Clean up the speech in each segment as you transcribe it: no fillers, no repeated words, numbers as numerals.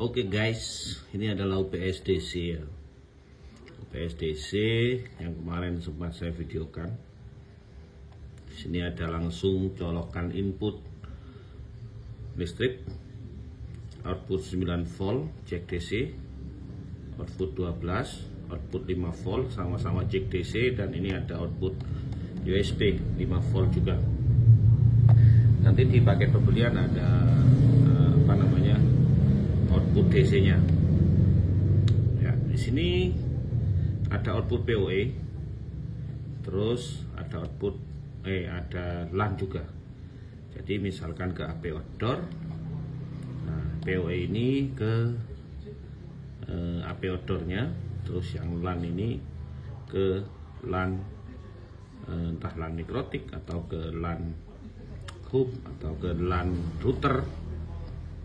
Oke guys, ini adalah UPS-DC ya. UPS-DC yang kemarin sempat saya videokan. Di sini ada langsung colokan input listrik, output 9 volt jack DC, output 12, output 5 volt sama-sama jack DC, dan ini ada output USB 5 volt juga. Nanti di paket pembelian ada output DC-nya. Ya, di sini ada output PoE, terus ada output ada LAN juga. Jadi misalkan ke AP outdoor, nah, PoE ini ke AP outdoornya, terus yang LAN ini ke LAN entah LAN mikrotik atau ke LAN hub atau ke LAN router.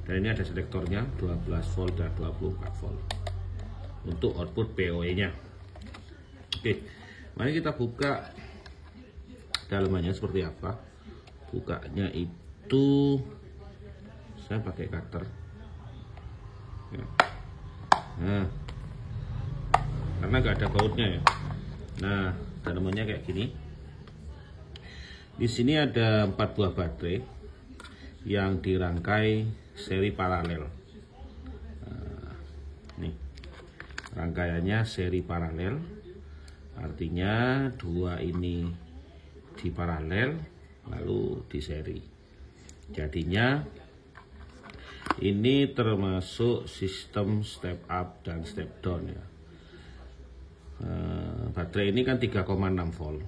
Dan ini ada selektornya 12 volt dan 24 volt untuk output PoE nya. Oke, mari kita buka dalamannya seperti apa. Bukanya itu saya pakai cutter ya. Nah, karena nggak ada bautnya ya. Nah, dalamannya kayak gini. Di sini ada 4 buah baterai yang dirangkai seri paralel. Nih, rangkaiannya seri paralel, artinya dua ini di paralel lalu di seri. Jadinya ini termasuk sistem step up dan step down ya. Baterai ini kan 3,6 volt.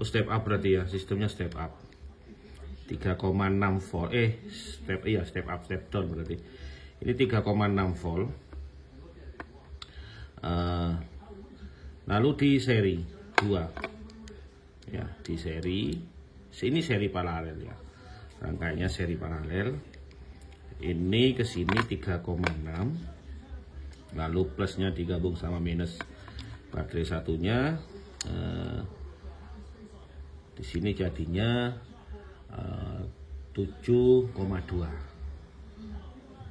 Oh, step up berarti ya, sistemnya step up 3,6 volt. Step up step down berarti. Ini 3,6 volt. Lalu di seri 2. Ya, di seri. Sini seri paralel ya. Rangkaiannya seri paralel. Ini ke sini 3,6. Lalu plusnya digabung sama minus baterai satunya. Di sini jadinya 7,2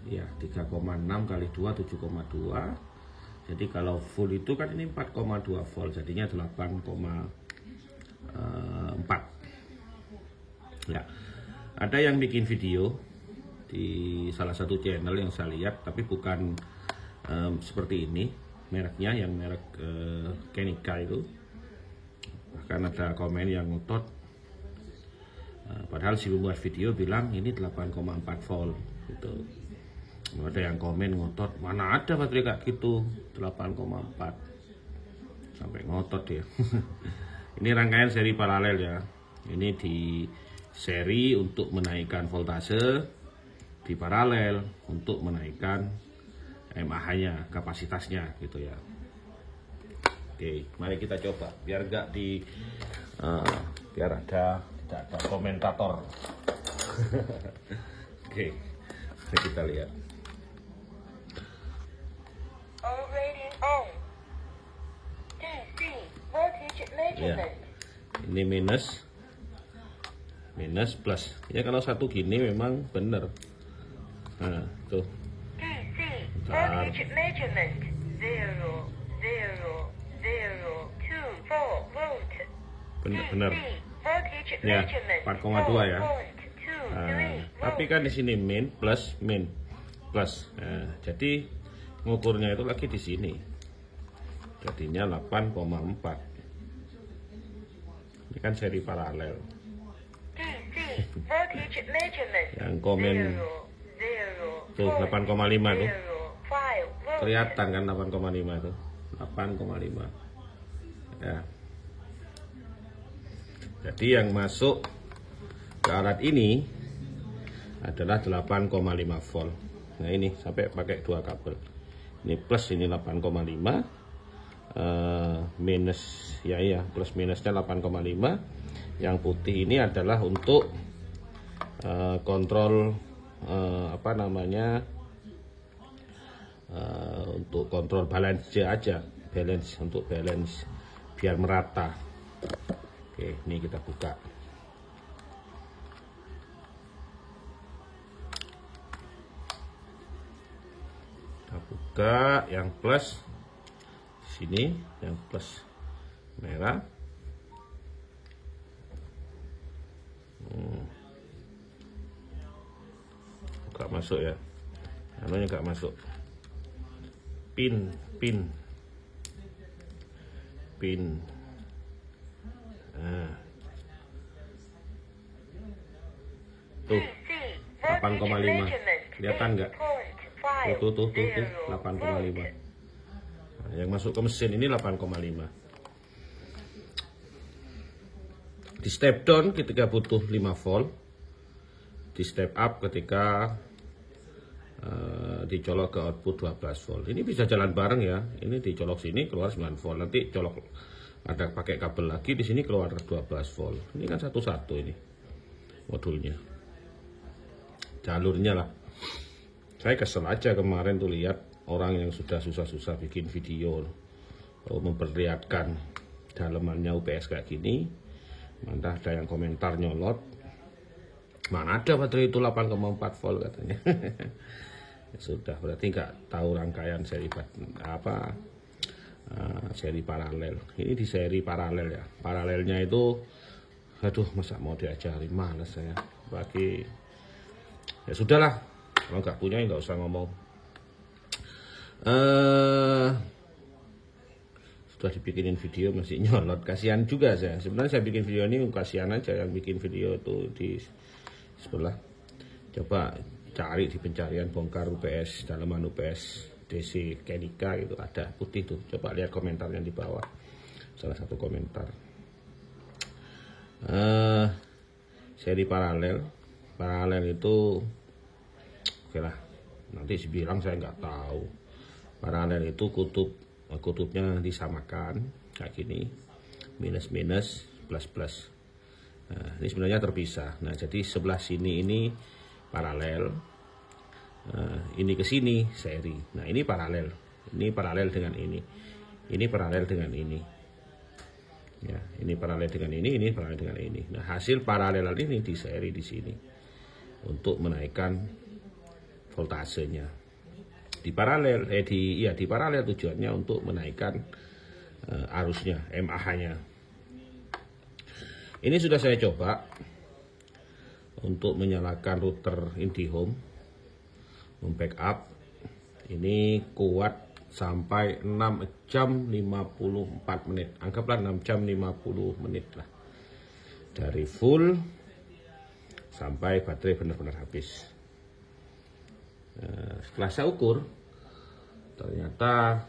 ya, 3,6 kali 2 7,2. Jadi kalau full itu kan ini 4,2 volt, jadinya 8,4 ya. Ada yang bikin video di salah satu channel yang saya lihat, tapi bukan seperti ini mereknya, yang merek Kenika itu. Bahkan ada komen yang ngotot, padahal si pembuat video bilang ini 8,4 volt gitu. Ada yang komen ngotot, mana ada baterai kayak gitu 8,4, sampai ngotot ya. Ini rangkaian seri paralel ya. Ini di seri untuk menaikkan voltase, di paralel untuk menaikkan mAh-nya, kapasitasnya gitu ya. Oke, mari kita coba biar gak di biar ada tidak ada komentator. Oke, mari kita lihat. Ya, ini minus plus ya. Kalau satu gini memang bener. Nah tuh, bentar. Bener ya, 4,2 ya. Tapi kan di sini min plus. Nah, jadi ngukurnya itu lagi di sini, jadinya 8,4. Ini kan seri paralel. Yang komen tuh 8,5 tuh, kelihatan kan 8,5 tuh, 8,5 ya. Jadi yang masuk ke alat ini adalah 8,5 volt. Nah ini sampai pakai 2 kabel. Ini plus, ini 8,5. Minus ya, iya, plus minusnya 8,5. Yang putih ini adalah untuk kontrol untuk kontrol balance aja, untuk balance biar merata. Oke, ini kita buka. buka yang plus di sini, yang plus merah. Gak masuk ya, anunya gak masuk. Pin. Nah. Tuh 8,5, kelihatan nggak? Tuh 8,5. Nah, yang masuk ke mesin ini 8,5. Di step down ketika butuh 5 volt, di step up ketika dicolok ke output 12 volt. Ini bisa jalan bareng ya. Ini dicolok sini keluar 9 volt. Nanti colok ada pakai kabel lagi di sini keluar 12 volt. Ini kan satu-satu ini modulnya. Jalurnya lah. Saya kesel aja kemarin tuh lihat orang yang sudah susah-susah bikin video memperlihatkan dalemannya UPS kayak gini. Mana ada yang komentar nyolot. Mana ada baterai itu 8,4 volt katanya. Ya sudah, berarti nggak tahu rangkaian seri seri paralel. Ini di seri paralel ya. Paralelnya itu, aduh, masa mau diajari, males saya. Bagi ya sudahlah, kalau nggak punya ya nggak usah ngomong. Sudah dibikinin video masih nyolot, kasihan juga saya. Sebenarnya saya bikin video ini kasihan aja yang bikin video itu di sebelah. Coba cari di pencarian bongkar UPS, dalaman UPS DC Kenika gitu, ada putih tuh. Coba lihat komentarnya di bawah. Salah satu komentar. Seri paralel itu oke lah. Nanti bilang saya nggak tahu. Paralel itu kutubnya disamakan kayak gini, minus plus. Nah, ini sebenarnya terpisah. Nah, jadi sebelah sini ini paralel, ini ke sini seri. Nah, ini paralel dengan ini paralel dengan ini. Ya, ini paralel dengan ini paralel dengan ini. Nah, hasil paralelan ini di seri di sini untuk menaikkan voltasenya. Di paralel tujuannya untuk menaikkan arusnya, mAh-nya. Ini sudah saya coba untuk menyalakan router IndiHome, membackup. Ini kuat sampai 6 jam 54 menit. Anggaplah 6 jam 50 menit lah. Dari full sampai baterai benar-benar habis. Setelah saya ukur, ternyata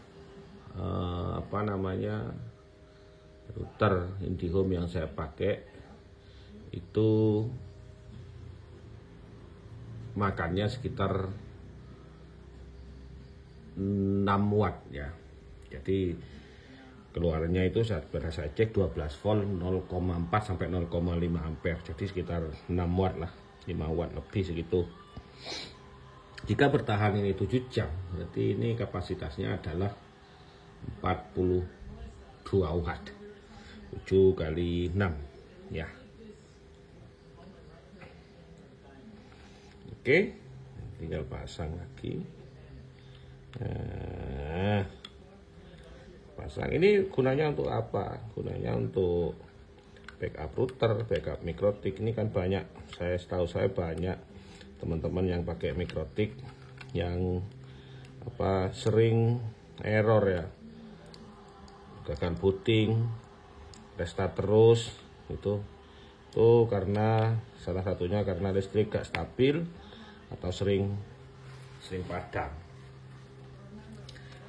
router IndiHome yang saya pakai itu makannya sekitar 6 watt ya. Jadi keluarnya itu saya cek 12 volt 0,4 sampai 0,5 ampere. Jadi sekitar 6 watt lah, 5 watt lebih segitu. Jika bertahan ini 7 jam, berarti ini kapasitasnya adalah 42 watt. 7 kali 6 ya. Oke, tinggal pasang lagi. Nah, pasang ini gunanya untuk apa? Gunanya untuk backup router, backup mikrotik. Ini kan banyak, setahu saya banyak teman-teman yang pakai mikrotik yang sering error ya, gagal booting, restart terus. Itu tuh karena salah satunya karena listrik gak stabil atau sering padam.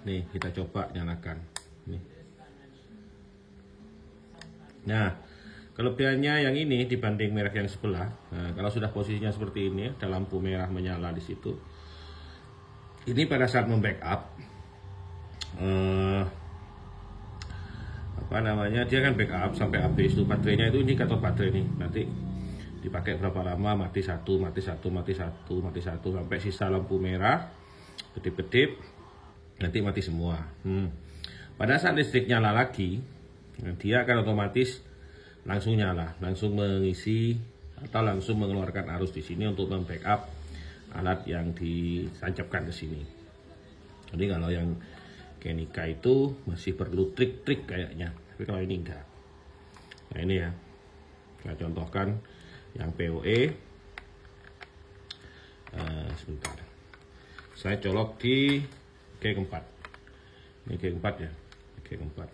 Nih kita coba nyalakan nih. Nah, kelebihannya yang ini dibanding merek yang sebelah. Nah, kalau sudah posisinya seperti ini, ada lampu merah menyala di situ. Ini pada saat membackup dia kan backup sampai habis tuh baterainya. Itu indikator baterai nih, nanti dipakai berapa lama, mati satu sampai sisa lampu merah kedip-kedip, nanti mati semua. Pada saat listrik nyala lagi, dia akan otomatis langsung nyala, langsung mengisi atau langsung mengeluarkan arus di sini untuk membackup alat yang ditancapkan ke sini. Jadi kalau yang Kenika itu masih perlu trik-trik kayaknya, tapi kalau ini enggak. Nah ini ya, saya contohkan yang PoE. Sebentar, saya colok di G keempat. Ini G keempat ya, G keempat.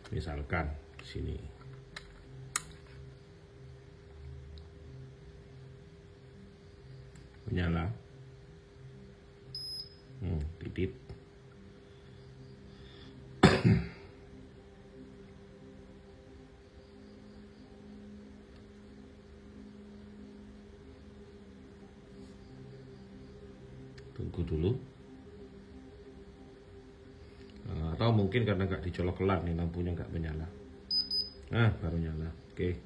Misalkan di sini. Menyala. Titit. Tunggu dulu. Atau mungkin karena nggak dicolok kelar nih, lampunya nggak menyala. Nah, baru nyala. Oke.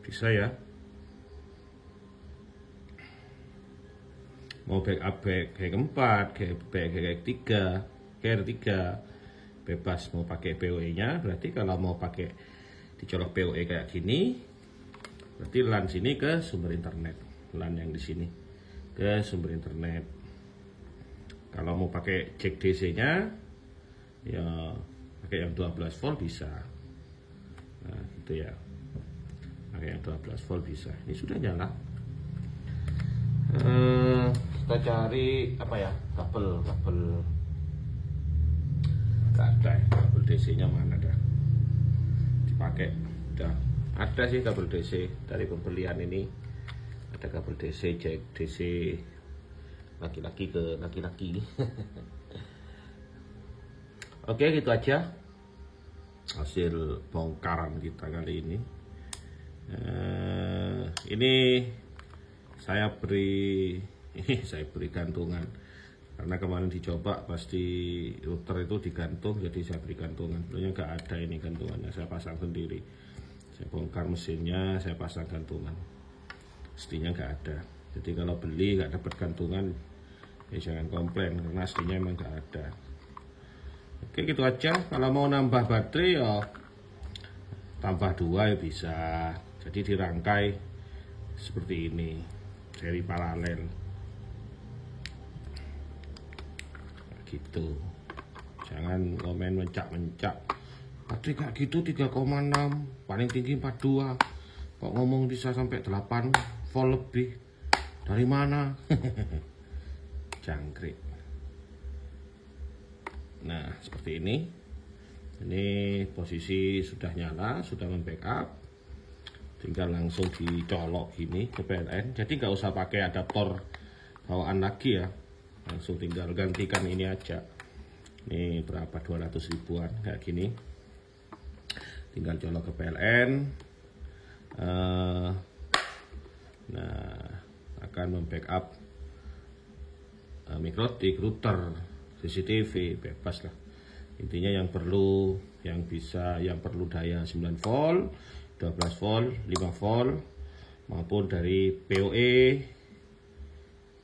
Bisa ya. Mau backup kayak keempat, kayak tiga, bebas. Mau pakai PoE-nya, berarti kalau mau pakai dicolok PoE kayak gini, berarti LAN sini ke sumber internet, LAN yang di sini ke sumber internet. Kalau mau pakai jack DC-nya, ya pakai yang 12 volt bisa. Nah, gitu ya. Pakai yang 12 volt bisa. Ini sudah nyala. Kita cari apa ya? Kabel nggak ada ya. Kabel DC-nya mana dah? Dipakai. Udah ada sih kabel DC dari pembelian ini. Ada kabel DC, jack DC laki-laki ke laki-laki. Oke, gitu aja hasil bongkaran kita kali ini. Ini saya beri gantungan karena kemarin dicoba pasti router itu digantung, jadi saya beri gantungan. Sebenarnya nggak ada ini gantungannya, saya pasang sendiri. Saya bongkar mesinnya, saya pasang gantungan. Aslinya nggak ada. Jadi kalau beli nggak dapat gantungan, ya jangan komplain karena aslinya emang nggak ada. Oke, gitu aja. Kalau mau nambah baterai ya tambah 2 ya bisa. Jadi dirangkai seperti ini, seri paralel gitu. Jangan komen mencak-mencak, baterai kayak gitu 3,6, paling tinggi 42, kok ngomong bisa sampai 8 volt lebih, dari mana? Jangkrik. Nah, seperti ini. Ini posisi sudah nyala, sudah membackup. Tinggal langsung dicolok gini ke PLN. Jadi nggak usah pakai adaptor bawaan lagi ya. Langsung tinggal gantikan ini aja. Ini berapa, 200 ribuan kayak gini. Tinggal colok ke PLN. Nah, akan membackup mikrotik, router, CCTV, bebas lah. Intinya yang perlu daya 9 volt, 12 volt, 5 volt, maupun dari PoE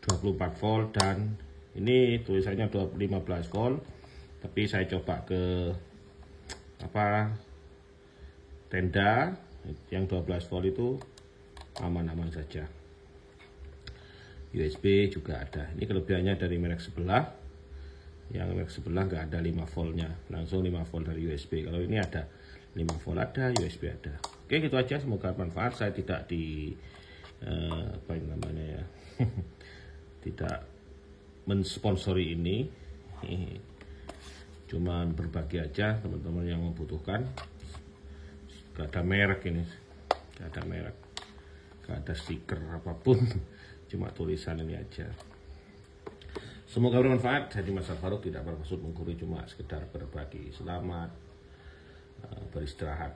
24 volt, dan ini tulisannya 15 volt, tapi saya coba ke tenda yang 12 volt itu aman-aman saja. USB juga ada. Ini kelebihannya dari merek sebelah. Yang merek sebelah nggak ada 5 voltnya, langsung 5 volt dari USB. Kalau ini ada 5 volt, ada USB ada. Oke, gitu aja, semoga bermanfaat. Saya tidak tidak mensponsori ini, cuman berbagi aja teman-teman yang membutuhkan. Gak ada merek ini, gak ada merek, gak ada stiker apapun, cuma tulisan ini aja. Semoga bermanfaat. Jadi Mas Faruk tidak bermaksud menggurui, cuma sekedar berbagi. Selamat beristirahat.